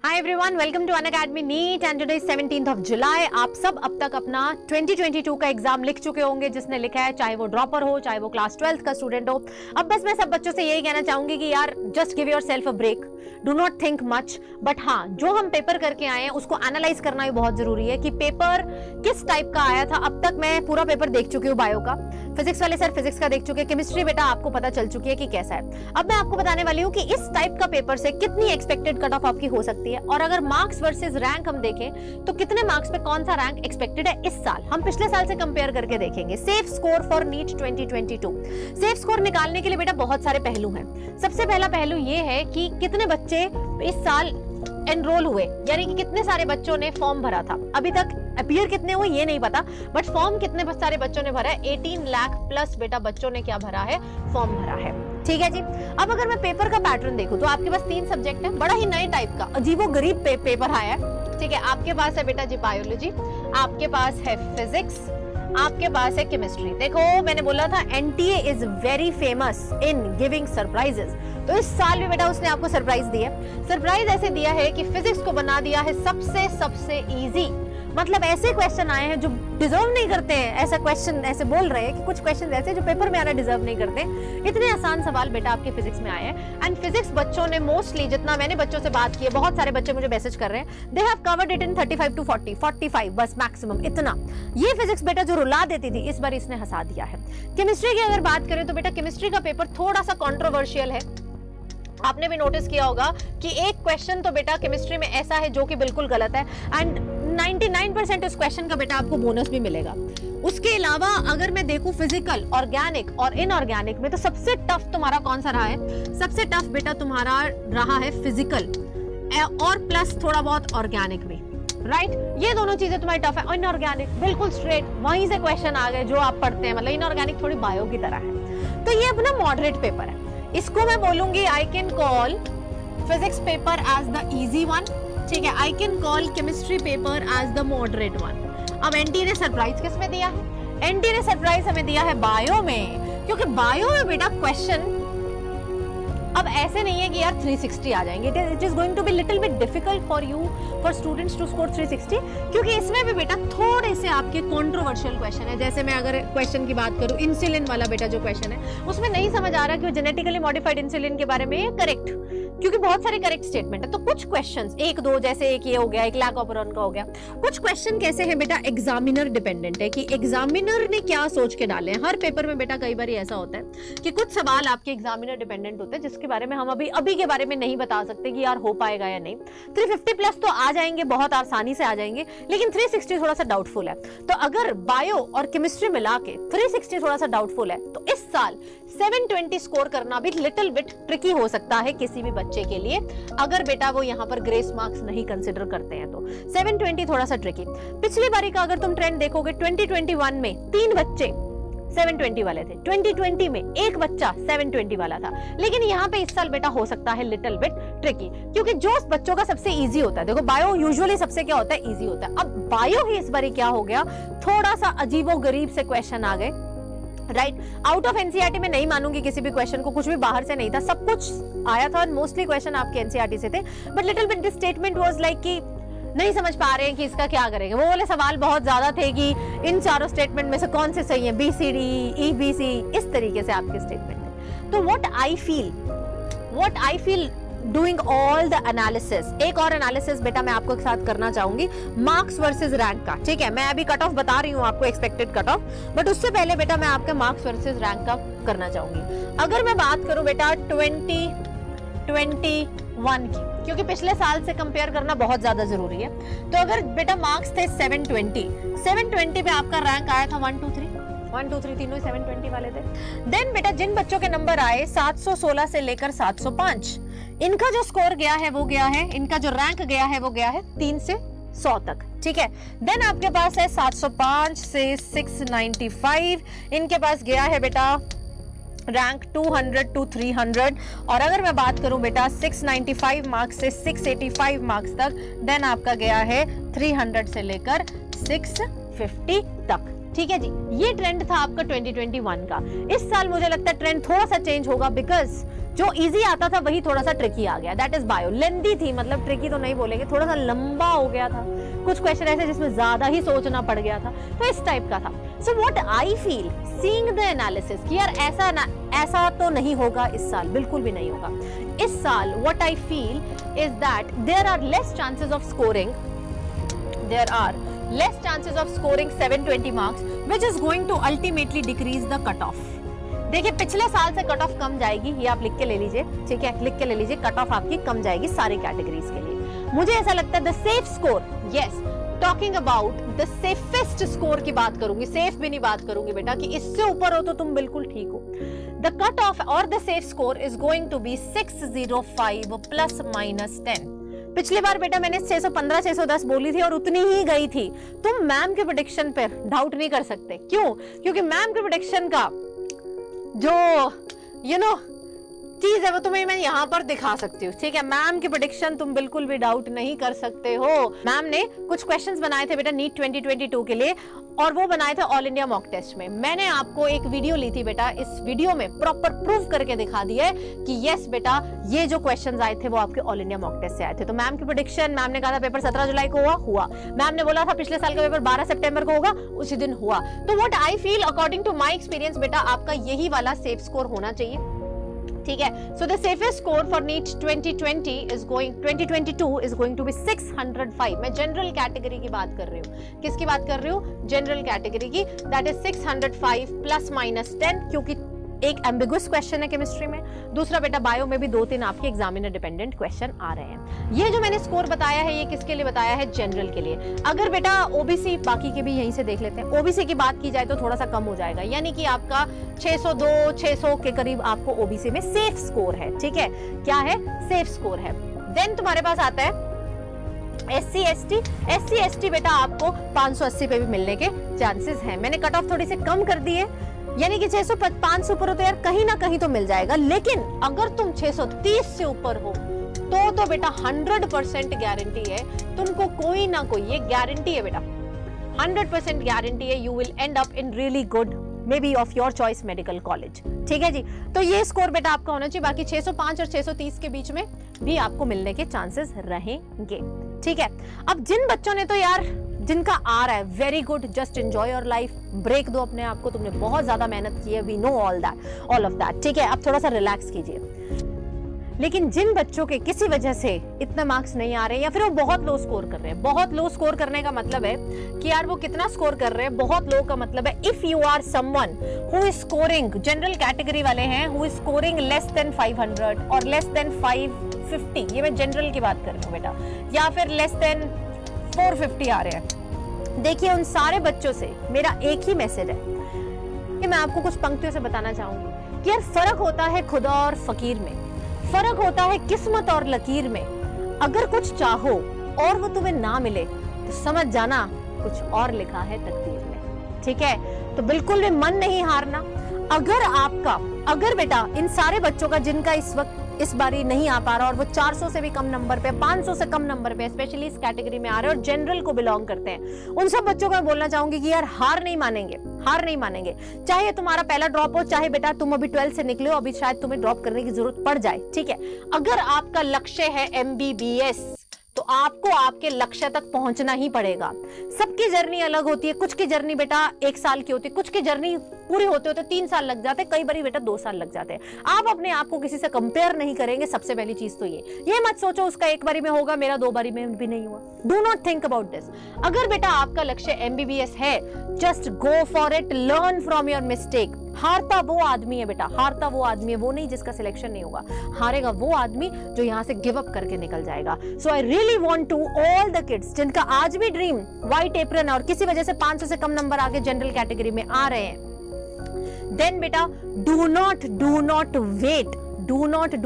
Hi everyone, welcome to Unacademy NEET and today 17th of July. आप सब अब तक अपना 2022 का एग्जाम लिख चुके होंगे, जिसने लिखा है, चाहे वो ड्रॉपर हो, चाहे वो क्लास 12th का स्टूडेंट हो। अब बस मैं सब बच्चों से यही कहना चाहूंगी कि यार just give yourself a break, do not think much. But हाँ, जो हम पेपर करके आए हैं उसको एनालाइज करना भी बहुत जरूरी है कि पेपर किस टाइप का आया था। अब तक मैं पूरा पेपर देख चुकी हूँ बायो का, फिजिक्स वाले सर फिजिक्स का देख चुके हैं, केमिस्ट्री बेटा आपको पता चल चुकी है कि कैसा है। अब मैं आपको बताने वाली हूँ कि इस टाइप का पेपर से कितनी एक्सपेक्टेड कट ऑफ आपकी हो सकती है, और अगर मार्क्स वर्सेस रैंक हम देखें तो कितने मार्क्स पे कौन सा रैंक एक्सपेक्टेड है इस साल। हम पिछले साल से कंपेयर करके देखेंगे। Safe score for NEET 2022। Safe score निकालने के लिए बेटा बहुत सारे पहलू हैं। सबसे पहला पहलू ये है कि कितने बच्चे इस साल एनरोल हुए, यानी कि कितने सारे बच्चों ने फॉर्म भरा था। अभी तक अपीयर कितने हुए ये नहीं पता, बट फॉर्म कितने सारे बच्चों ने भरा है। 18 लाख प्लस बेटा बच्चों ने क्या भरा है, फॉर्म भरा है। ठीक है जी। अब अगर मैं पेपर का पैटर्न देखूं तो आपके पास 3 सब्जेक्ट है, बड़ा ही नए टाइप का अजीबोगरीब पेपर आया है। ठीक है, आपके पास है बेटा जी बायोलॉजी, आपके पास है फिजिक्स, आपके पास है केमिस्ट्री। देखो मैंने बोला था NTA is very famous in giving surprises, तो इस साल भी बेटा उसने आपको सरप्राइज दिया। सरप्राइज ऐसे दिया है कि फिजिक्स को बना दिया है सबसे इजी। मतलब ऐसे क्वेश्चन आए हैं जो डिजर्व नहीं करते हैं। ऐसा क्वेश्चन ऐसे बोल रहे हैं कि कुछ क्वेश्चन ऐसे जो पेपर में आना डिजर्व नहीं करते। इतने आसान सवाल बेटा आपके फिजिक्स में आए हैं। एंड फिजिक्स बच्चों ने मोस्टली, जितना मैंने बच्चों से बात की है, बहुत सारे बच्चे मुझे मैसेज कर रहे हैं, they have covered it in 35 to 40, 45 बस मैक्सिमम इतना। ये फिजिक्स बेटा जो रुला देती थी इस बार इसने हंसा दिया है। केमिस्ट्री की अगर बात करें तो बेटा केमिस्ट्री का पेपर थोड़ा सा कॉन्ट्रोवर्शियल है। आपने भी नोटिस किया होगा कि एक क्वेश्चन तो बेटा केमिस्ट्री में ऐसा है जो कि बिल्कुल गलत है, एंड 99% उस क्वेश्चन का बेटा आपको बोनस भी मिलेगा। उसके अलावा अगर मैं देखूं फिजिकल, ऑर्गेनिक और इनऑर्गेनिक में, तो सबसे टफ तुम्हारा कौन सा रहा है? सबसे टफ बेटा तुम्हारा रहा है फिजिकल और प्लस थोड़ा बहुत ऑर्गेनिक में, राइट? ये दोनों चीजें तुम्हारी टफ है। इनऑर्गेनिक बिल्कुल स्ट्रेट वहीं से क्वेश्चन आ गए जो आप पढ़ते हैं, मतलब इनऑर्गेनिक थोड़ी बायो की तरह है। तो ये अपना मॉडरेट पेपर है। इसको मैं बोलूंगी I can call physics paper as the easy one. ठीक है, I can call chemistry paper as the moderate one. अब एनटी ने सरप्राइज किस में दिया है? एनटी ने सरप्राइज हमें दिया है बायो में, क्योंकि बायो में बेटा क्वेश्चन अब ऐसे नहीं है कि यार 360 आ जाएंगे। It is going to be little bit difficult for you, for students to score 360, क्योंकि इसमें भी बेटा थोड़े से आपके कंट्रोवर्शियल क्वेश्चन है। जैसे मैं अगर क्वेश्चन की बात करूं, इंसुलिन वाला बेटा जो क्वेश्चन है उसमें नहीं समझ आ रहा कि वो जेनेटिकली मॉडिफाइड इंसुलिन के बारे में करेक्ट, क्योंकि बहुत सारे करेक्ट स्टेटमेंट है। तो कुछ क्वेश्चंस, एक दो, जैसे एक ये हो गया, एक लैक ऑपरॉन का हो गया। कुछ क्वेश्चन कैसे हैं बेटा, एग्जामिनर डिपेंडेंट है कि एग्जामिनर ने क्या सोच के डाले हैं। हर पेपर में बेटा कई बार ऐसा होता है कि कुछ सवाल आपके एग्जामिनर डिपेंडेंट होते हैं, जिसके बारे में हम अभी के बारे में नहीं बता सकते कि यार हो पाएगा या नहीं। 350 प्लस तो आ जाएंगे, बहुत आसानी से आ जाएंगे, लेकिन 360 थोड़ा सा डाउटफुल है। तो अगर बायो और केमिस्ट्री मिला के 360 थोड़ा सा डाउटफुल है, तो इस साल 720 स्कोर करना भी लिटिल बिट ट्रिकी हो सकता है किसी भी बच्चे के लिए, अगर बेटा वो यहाँ पर ग्रेस मार्क्स नहीं कंसिडर करते हैं तो 720 थोड़ा सा ट्रिकी। पिछली बारी का अगर तुम ट्रेंड देखोगे, 2021 में 3 बच्चे 720 वाले थे, 2020 में एक बच्चा 720 वाला था। लेकिन यहाँ पे इस साल बेटा हो सकता है लिटिल बिट ट्रिकी, क्योंकि जो बच्चों का सबसे इजी होता है, देखो बायो यूजुअली सबसे क्या होता है, इजी होता है। अब बायो ही इस बारी क्या हो गया, थोड़ा सा अजीबो गरीब से क्वेश्चन आ गए, राइट? आउट ऑफ एनसीईआरटी में नहीं मानूंगी किसी भी क्वेश्चन को, कुछ भी बाहर से नहीं था, सब कुछ आया था और मोस्टली क्वेश्चन आपके एनसीईआरटी से थे। But little bit this statement was like कि नहीं समझ पा रहे हैं कि इसका क्या करेंगे। वो वाले सवाल बहुत ज्यादा थे कि इन चारों स्टेटमेंट में से कौन से सही है, BCD EBC, इस तरीके से आपके स्टेटमेंट थे। तो what I feel doing all the analysis, एक और एनालिसिस बेटा मैं आपको साथ करना चाहूंगी, मार्क्स वर्सेस रैंक का। ठीक है, मैं अभी कट ऑफ बता रही हूँ आपको, एक्सपेक्टेड कट ऑफ, बट उससे पहले बेटा मैं आपके मार्क्स वर्सेस रैंक का करना चाहूंगी। अगर मैं बात करूं बेटा 2021 की, क्योंकि पिछले साल से कंपेयर करना बहुत ज्यादा जरूरी है, तो अगर बेटा मार्क्स थे 720 पे आपका रैंक आया था 1 2 3 तीनों 720 वाले थे। देन बेटा जिन बच्चों के नंबर आए 716 से लेकर 705, इनका जो स्कोर गया है वो गया है, इनका जो रैंक गया है वो गया है 3 से 100 तक। ठीक है, देन आपके पास है 705 से 695, इनके पास गया है बेटा रैंक 200 to 300। और अगर मैं बात करूं बेटा 695 मार्क्स से 685 मार्क्स तक, देन आपका गया है 300 से लेकर 650 तक। ठीक है जी, ये ट्रेंड था आपका 2021 का। इस साल मुझे लगता है ट्रेंड थोड़ा सा चेंज होगा, बिकॉज जो इजी आता था वही थोड़ा सा ट्रिकी आ गया। That is bio. लेंदी थी, मतलब ट्रिकी तो नहीं बोलेंगे, थोड़ा सा लंबा हो गया था, कुछ क्वेश्चन ऐसे जिसमें ज्यादा ही सोचना पड़ गया था, तो इस टाइप का था। So what I feel seeing the analysis कि यार ऐसा तो नहीं होगा इस साल, बिल्कुल भी नहीं होगा इस साल। What I feel is that there are less chances of scoring, there are less chances of scoring 720 marks, which is going to ultimately decrease the cut off. देखिए पिछले साल से कट ऑफ कम जाएगी, ये आप लिख के ले लीजिए, ठीक है, लिख के ले लीजिए, कट ऑफ आपकी कम जाएगी सारी कैटेगरीज के लिए। मुझे ऐसा लगता है the safe score, yes, talking about the safest score की बात करूंगी, सेफ भी नहीं बात करूंगी बेटा कि इससे ऊपर हो तो तुम बिल्कुल ठीक हो। द कट ऑफ और the safe score is going to be 605 plus minus 10। पिछली बार बेटा मैंने 615 610 बोली थी और उतनी ही गई थी। तुम मैम के प्रेडिक्शन पे डाउट नहीं कर सकते। क्यों? क्योंकि मैम के प्रेडिक्शन का जो चीज है वो तुम्हें मैं यहाँ पर दिखा सकती हूँ, ठीक है। मैम की प्रेडिक्शन तुम बिल्कुल भी डाउट नहीं कर सकते हो। मैम ने कुछ क्वेश्चंस बनाए थे बेटा नीट 2022 के लिए, और वो बनाए थे ऑल इंडिया मॉक टेस्ट में। मैंने आपको एक वीडियो ली थी बेटा, इस वीडियो में प्रॉपर प्रूफ करके दिखा दिया है कि यस बेटा ये जो क्वेश्चंस आए थे वो आपके ऑल इंडिया मॉक टेस्ट से आए थे। तो मैम की प्रेडिक्शन, मैम ने कहा था पेपर 17 जुलाई को हुआ। मैम ने बोला था पिछले साल का पेपर 12 सितंबर को होगा, उसी दिन हुआ। तो what I feel according to my experience बेटा आपका यही वाला सेफ स्कोर होना चाहिए, ठीक है। So the safest score for NEET 2022 is going to be 605। मैं जनरल कैटेगरी की बात कर रही हूँ। किसकी बात कर रही हूँ? जनरल कैटेगरी की। दैट इज 605 प्लस माइनस 10, क्योंकि एक एम्बिगुअस क्वेश्चन है केमिस्ट्री में, दूसरा बेटा बायो में भी 2-3 आपके एग्जामिनर डिपेंडेंट क्वेश्चन आ रहे हैं। ये जो मैंने स्कोर बताया है ये किसके लिए बताया है? जनरल के लिए। अगर बेटा ओबीसी, बाकी के भी यहीं से देख लेते हैं, ओबीसी की बात की जाए तो थोड़ा सा कम हो जाएगा, यानी कि आपका 602-600 के करीब आपको ओबीसी में सेफ स्कोर है, ठीक है। क्या है? सेफ स्कोर है। देन तुम्हारे पास आता है SC ST बेटा आपको 580 पे भी मिलने के चांसेस हैं। मैंने कट ऑफ थोड़ी सी कम कर दी है, यानी कि 605 ऊपर हो तो यार कहीं ना कहीं तो मिल जाएगा। लेकिन अगर तुम 630 से ऊपर हो तो बेटा 100% गारंटी है तुमको कोई ना कोई, ये गारंटी है बेटा, 100% गारंटी है you will and up in really good may be of your choice medical college, ठीक है जी। तो ये स्कोर बेटा आपका होना चाहिए। बाकी 605 और 630 के बीच में भी आपको मिलने के चांसेस रहेंगे, ठीक है। अब जिन बच्चों ने तो यार जिनका आ रहा है, very good, just enjoy your life, break दो अपने आप को, तुमने बहुत ज्यादा मेहनत की है, we know all of that, ठीक है। अब थोड़ा सा रिलैक्स कीजिए। लेकिन जिन बच्चों के किसी वजह से इतने मार्क्स नहीं आ रहे या फिर वो बहुत लो स्कोर कर रहे हैं, बहुत लो स्कोर करने का मतलब है कि यार वो कितना स्कोर कर रहे हैं, बहुत लो का मतलब है if you are someone who is scoring, general category वाले हैं, who is scoring less than 500 और लेस देन 550, ये मैं जनरल की बात कर रही हूँ बेटा, या फिर लेस देन 450 आ रहे हैं। देखिए उन सारे बच्चों से मेरा एक ही मैसेज है कि मैं आपको कुछ पंक्तियों से बताना चाहूंगी कि यार फर्क होता है खुदा और फकीर में, फर्क होता है किस्मत और लकीर में। अगर कुछ चाहो और वो तुम्हें ना मिले तो समझ जाना कुछ और लिखा है तकदीर में, ठीक है। तो बिल्कुल भी मन नहीं हारना। अगर बेटा इन सारे बच्चों का जिनका इस वक्त इस बारी नहीं आ पा रहा और वो 400 से भी कम नंबर पे, 500 से कम नंबर पे स्पेशली इस कैटेगरी में आ रहे हैं और जनरल को बिलोंग करते हैं, उन सब बच्चों को मैं बोलना चाहूंगी कि यार हार नहीं मानेंगे। चाहे तुम्हारा पहला ड्रॉप हो, चाहे बेटा तुम अभी 12 से निकले हो, अभी शायद तुम्हें ड्रॉप करने की जरूरत पड़ जाए, ठीक है। अगर आपका लक्ष्य है MBBS तो आपको आपके लक्ष्य तक पहुंचना ही पड़ेगा। सबकी जर्नी अलग होती है, कुछ की जर्नी बेटा 1 साल की होती है, कुछ की जर्नी पूरी होते होते 3 साल लग जाते हैं, कई बारी बेटा 2 साल लग जाते हैं। आप अपने आप को किसी से कंपेयर नहीं करेंगे। सबसे पहली चीज तो ये मत सोचो उसका 1 बारी में होगा, मेरा 2 बारी में भी नहीं हुआ। Do not think about this. अगर बेटा आपका लक्ष्य MBBS है, just go for it, learn from your mistake. हारता वो आदमी है बेटा, हारता वो आदमी है, वो नहीं जिसका सिलेक्शन नहीं होगा। हारेगा वो आदमी जो यहाँ से गिव अप करके निकल जाएगा। So I really want to all the kids जिनका आज भी ड्रीम व्हाइट एप्रन और किसी वजह से 500 से कम नंबर आके जनरल कैटेगरी में आ रहे हैं, देन बेटा do not wait, do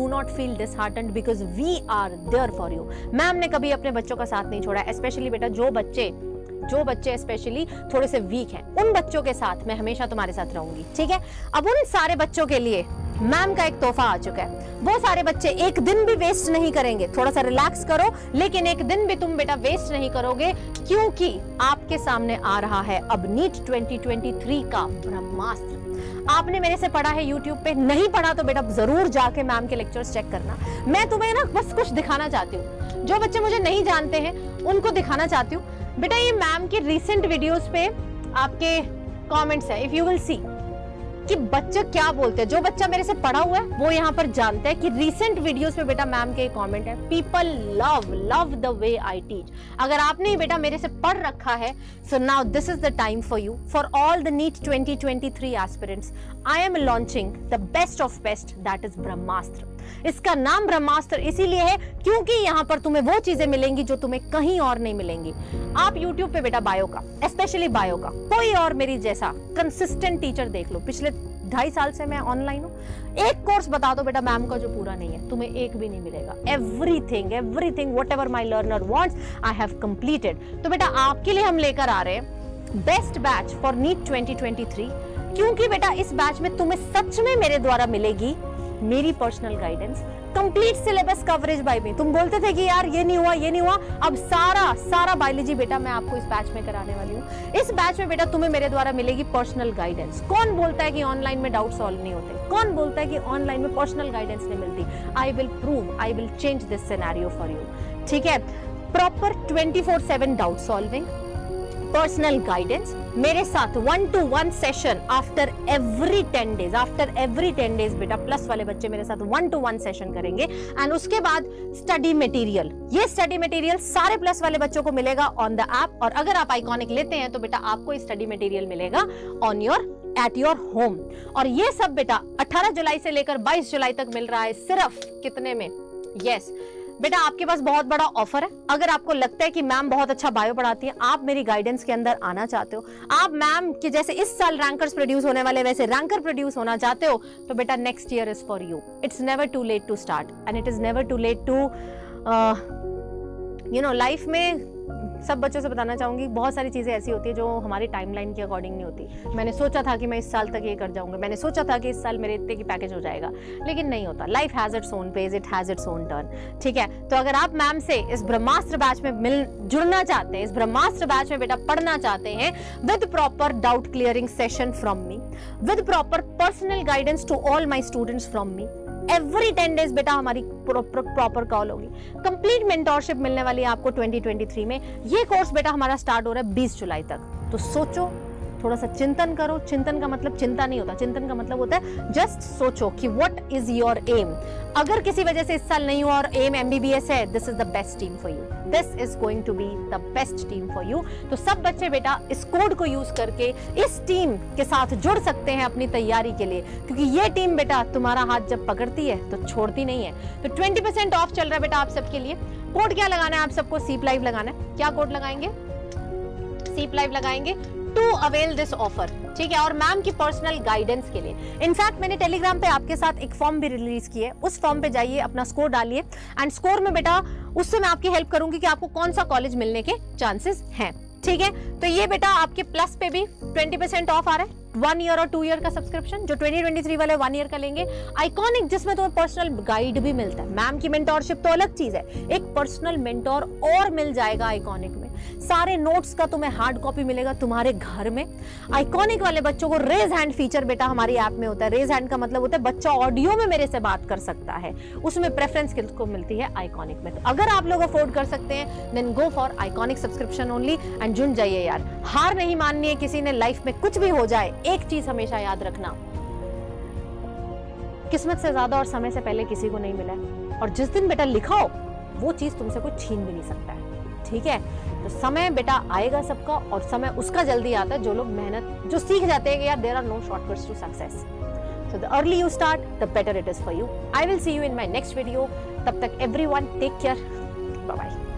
not feel disheartened because we are there for you. Ma'am ने कभी अपने बच्चों का साथ नहीं छोड़ा, स्पेशली बेटा जो बच्चे जो बच्चे स्पेशली थोड़े से वीक हैं, उन बच्चों के साथ मैं हमेशा तुम्हारे साथ रहूंगी, ठीक है। अब उन सारे बच्चों के लिए मैम का एक तोहफा आ चुका है। वो सारे बच्चे एक दिन भी वेस्ट नहीं करेंगे, थोड़ा सा रिलैक्स करो, लेकिन एक दिन भी तुम बेटा वेस्ट नहीं करोगे, क्योंकि आपके सामने आ रहा है अब नीट 2023 का ब्रह्मास्त्र। आपने मेरे से पढ़ा है यूट्यूब पे, नहीं पढ़ा तो बेटा जरूर जाके मैम के लेक्चर्स चेक करना। मैं तुम्हें ना बस कुछ दिखाना चाहती हूँ, जो बच्चे मुझे नहीं जानते हैं उनको दिखाना चाहती हूँ। बेटा ये मैम की रिसेंट वीडियोस पे आपके कमेंट्स है, इफ यू विल सी कि बच्चे क्या बोलते हैं। जो बच्चा मेरे से पढ़ा हुआ है वो यहाँ पर जानता है कि रिसेंट वीडियोस में बेटा मैम के कमेंट है, people love the way I teach. अगर आपने बेटा मेरे से पढ़ रखा है, so now this is the time for you, for all the NEET 2023 aspirants, I am launching the best of best, that is Brahmastra. इसका नाम ब्रह्मास्त्र इसीलिए है क्योंकि यहाँ पर तुम्हें वो चीजें मिलेंगी जो तुम्हें कहीं और नहीं मिलेंगी। आप YouTube पे बेटा बायो का, स्पेशली बायो का, कोई और मेरी जैसा कंसिस्टेंट टीचर देख लो। पिछले 2.5 साल से मैं ऑनलाइन हूँ, एक कोर्स बता दो बेटा मैम का जो पूरा नहीं है, तुम्हें एक भी नहीं मिलेगा। Everything whatever my learner wants I have completed. तो बेटा आपके लिए हम लेकर आ रहे हैं बेस्ट बैच फॉर नीट 2023, क्योंकि बेटा इस बैच में तुम्हें सच में मेरे द्वारा मिलेगी मेरी personal guidance, complete syllabus coverage by me. तुम बोलते थे कि यार ये नहीं हुआ, अब सारा बायोलॉजी बेटा मैं आपको इस बैच में कराने वाली हूँ। इस बैच में बेटा तुम्हें मेरे द्वारा मिलेगी पर्सनल गाइडेंस। कौन बोलता है कि ऑनलाइन में डाउट सॉल्व नहीं होते? कौन बोलता है कि ऑनलाइन में पर्सनल गाइडेंस नहीं मिलती? I will prove, I will change this scenario for you, ठीक है। Proper 24/7 doubt solving, personal guidance, मेरे साथ 1-to-1 session after every 10 days बेटा प्लस वाले बच्चे मेरे साथ 1-to-1 सेशन करेंगे। एंड उसके बाद स्टडी मटेरियल, ये स्टडी मटेरियल सारे प्लस वाले बच्चों को मिलेगा ऑन द ऐप, और अगर आप आइकॉनिक लेते हैं तो बेटा आपको स्टडी मटेरियल मिलेगा ऑन एट योर होम। और ये सब बेटा 18 जुलाई से लेकर 22 जुलाई तक मिल रहा है, सिर्फ कितने में? यस बेटा आपके पास बहुत बड़ा ऑफर है। अगर आपको लगता है कि मैम बहुत अच्छा बायो पढ़ाती है, आप मेरी गाइडेंस के अंदर आना चाहते हो, आप मैम के जैसे इस साल रैंकर्स प्रोड्यूस होने वाले वैसे रैंकर प्रोड्यूस होना चाहते हो, तो बेटा next year is for you. It's never too late to start and it is never too late to life में सब बच्चों से बताना चाहूंगी, बहुत सारी चीजें ऐसी होती है जो हमारी टाइमलाइन के अकॉर्डिंग नहीं होती। मैंने सोचा था कि मैं इस साल तक ये कर जाऊंगा, मैंने सोचा था कि इस साल मेरे इतने की पैकेज हो जाएगा, लेकिन नहीं होता। Life has its own page, it has its own turn, ठीक है। तो अगर आप मैम से इस ब्रह्मास्त्र बैच में जुड़ना चाहते हैं, इस ब्रह्मास्त्र बैच में बेटा पढ़ना चाहते हैं, with proper doubt clearing session from me, with proper personal guidance to all my students from me, every 10 days बेटा हमारी प्रॉपर कॉल होगी, कंप्लीट मेंटोरशिप मिलने वाली है आपको 2023 में। ये कोर्स बेटा हमारा स्टार्ट हो रहा है 20 जुलाई तक। तो सोचो, थोड़ा सा चिंतन करो। चिंतन का मतलब चिंता नहीं होता, चिंतन का मतलब होता है जस्ट सोचो कि व्हाट इज योर एम। अगर किसी वजह से इस साल नहीं हुआ और एम MBBS है, this is the best team for you, this is going to be the best team for you. तो सब बच्चे बेटा इस कोड को यूज करके इस टीम के साथ जुड़ सकते हैं अपनी तैयारी के लिए, क्योंकि ये टीम बेटा तुम्हारा हाथ जब पकड़ती है तो छोड़ती नहीं है। तो 20% ऑफ चल रहा है बेटा आप सबके लिए। कोड क्या लगाना है? आप सबको सीप लाइव लगाना है। क्या कोड लगाएंगे? सीप लाइव लगाएंगे टू अवेल दिस ऑफर, ठीक है। और मैम की पर्सनल गाइडेंस के लिए इनफैक्ट मैंने टेलीग्राम पे आपके साथ एक फॉर्म भी रिलीज किया है, उस फॉर्म पे जाइए, अपना स्कोर डालिए, एंड स्कोर में बेटा उससे मैं आपकी हेल्प करूंगी कि आपको कौन सा कॉलेज मिलने के चांसेस हैं, ठीक है। तो ये बेटा आपके प्लस पे भी 20% ऑफ आ रहा है, 1 ईयर और 2 ईयर का सब्सक्रिप्शन। जो 2023 वाले 1 ईयर का लेंगे, आइकॉनिक जिसमें तुम्हें पर्सनल गाइड भी मिलता है। मैम की मेंटोरशिप तो अलग चीज है, एक पर्सनल मेंटोर और मिल जाएगा आइकॉनिक में। सारे नोट्स का तुम्हें हार्ड कॉपी मिलेगा तुम्हारे घर में। आइकॉनिक वाले बच्चों को रेज हैंड फीचर बेटा हमारी ऐप में होता है। रेज हैंड का मतलब होता है बच्चा ऑडियो में मेरे से बात कर सकता है, उसमें प्रेफरेंस किसको मिलती है? आइकॉनिक में। तो अगर आप लोग अफोर्ड कर सकते हैं, then go for iconic subscription only एंड जुड़ जाइए यार। हार नहीं माननी है किसी ने, लाइफ में कुछ भी हो जाए, एक चीज हमेशा याद रखना, किस्मत से ज्यादा और समय से पहले किसी को नहीं मिला है, और जिस दिन बेटा लिखा हो वो चीज तुमसे कोई छीन भी नहीं सकता है, ठीक है। तो समय बेटा आएगा सबका, और समय उसका जल्दी आता है जो लोग मेहनत, जो सीख जाते हैं कि यार there are no shortcuts to success. So the early you start the better it is for you. I will see you in my next video. तब तक everyone take care, bye bye.